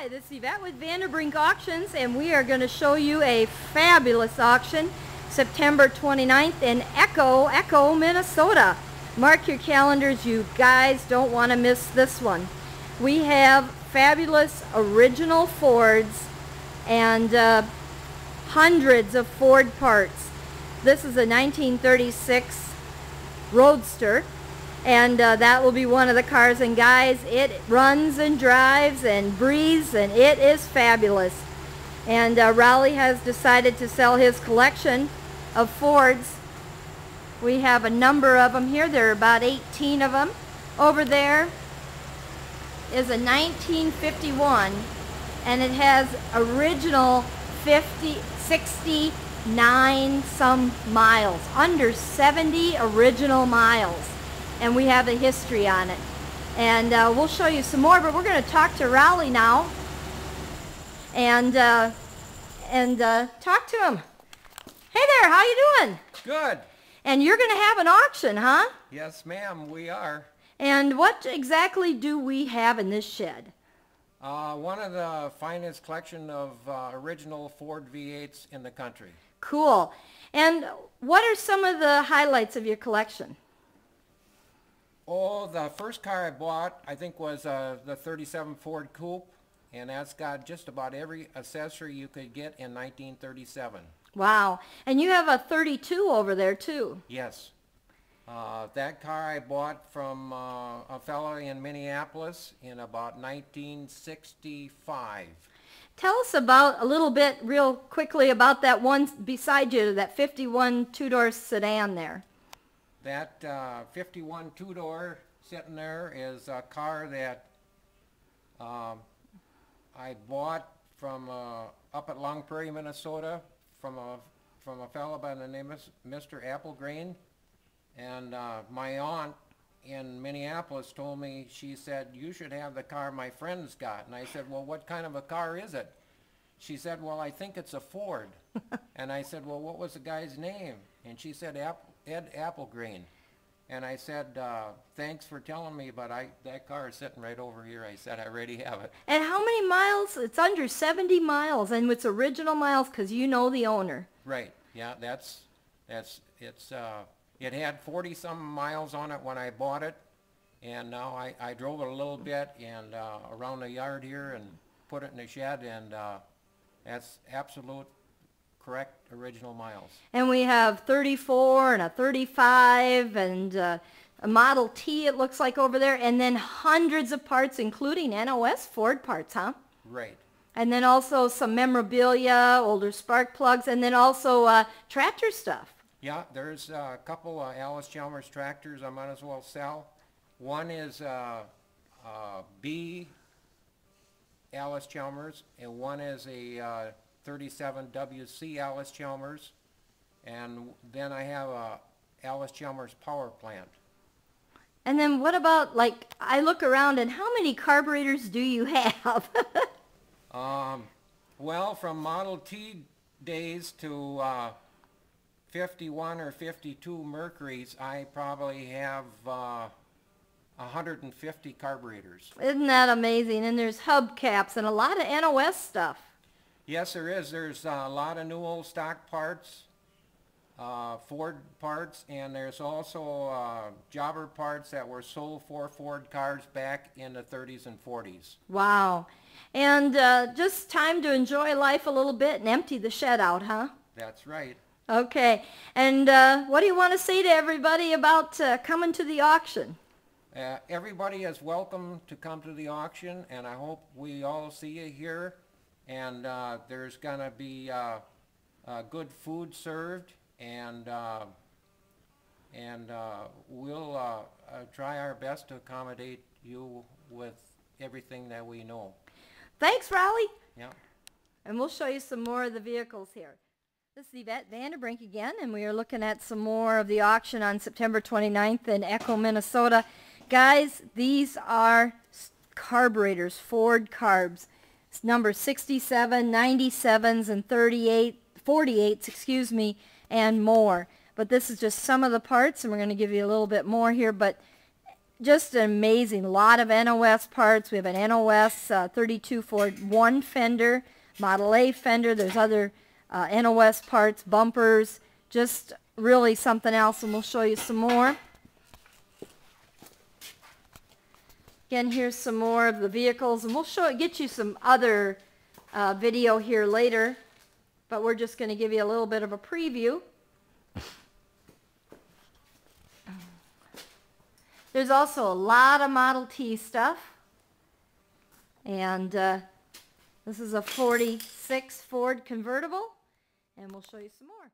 Hi, this is Yvette with Vanderbrink Auctions, and we are going to show you a fabulous auction September 29th in Echo, Minnesota. Mark your calendars, you guys don't want to miss this one. We have fabulous original Fords and hundreds of Ford parts. This is a 1936 Roadster. And that will be one of the cars, and guys, it runs and drives and breathes, and it is fabulous. And Raleigh has decided to sell his collection of Fords. We have a number of them here. There are about 18 of them. Over there is a 1951, and it has original 69 some miles, under 70 original miles. And we have a history on it. And we'll show you some more, but we're going to talk to Raleigh now and talk to him. Hey there, how you doing? Good. And you're going to have an auction, huh? Yes, ma'am, we are. And what exactly do we have in this shed? One of the finest collection of original Ford V8s in the country. Cool. And what are some of the highlights of your collection? Oh, the first car I bought, I think, was the 37 Ford Coupe, and that's got just about every accessory you could get in 1937. Wow. And you have a 32 over there, too. Yes. That car I bought from a fellow in Minneapolis in about 1965. Tell us about a little bit, real quickly, about that one beside you, that 51 two-door sedan there. That 51 two-door sitting there is a car that I bought from up at Long Prairie, Minnesota, from a fellow by the name of Mr. Applegreen. And my aunt in Minneapolis told me, she said, you should have the car my friend's got. And I said, well, what kind of a car is it? She said, well, I think it's a Ford. And I said, well, what was the guy's name? And she said, Ed Applegreen. And I said, thanks for telling me, but that car is sitting right over here. I said, I already have it. And how many miles? It's under 70 miles, and it's original miles because you know the owner. Right. Yeah, it had 40-some miles on it when I bought it, and now I drove it a little bit and around the yard here and put it in the shed, and that's absolute correct original miles. And we have 34 and a 35 and a Model T, it looks like, over there, and then hundreds of parts, including NOS Ford parts, huh? Right. And then also some memorabilia, older spark plugs, and then also tractor stuff. Yeah, there's a couple of Alice Chalmers tractors I might as well sell. One is B Alice Chalmers, and one is a 37 WC Alice Chalmers, and then I have a Alice Chalmers power plant. And then what about, like, I look around, and how many carburetors do you have? Well, from Model T days to 51 or 52 Mercuries, I probably have 150 carburetors. Isn't that amazing? And there's hubcaps and a lot of NOS stuff. Yes, there is. There's a lot of new old stock parts, Ford parts, and there's also jobber parts that were sold for Ford cars back in the 30s and 40s. Wow. And just time to enjoy life a little bit and empty the shed out, huh? That's right. Okay. And what do you want to say to everybody about coming to the auction? Everybody is welcome to come to the auction, and I hope we all see you here. And there's going to be good food served, and we'll try our best to accommodate you with everything that we know. Thanks, Raleigh. Yeah. And we'll show you some more of the vehicles here. This is Yvette Vanderbrink again, and we are looking at some more of the auction on September 29th in Echo, Minnesota. Guys, these are carburetors, Ford carbs. Number 67, 97s, and 48s, excuse me, and more. But this is just some of the parts, and we're going to give you a little bit more here. But just an amazing lot of NOS parts. We have an NOS 32 Ford 1 fender, Model A fender. There's other NOS parts, bumpers, just really something else, and we'll show you some more. Again, here's some more of the vehicles, and we'll get you some other video here later, but we're just going to give you a little bit of a preview. There's also a lot of Model T stuff, and this is a 46 Ford convertible, and we'll show you some more.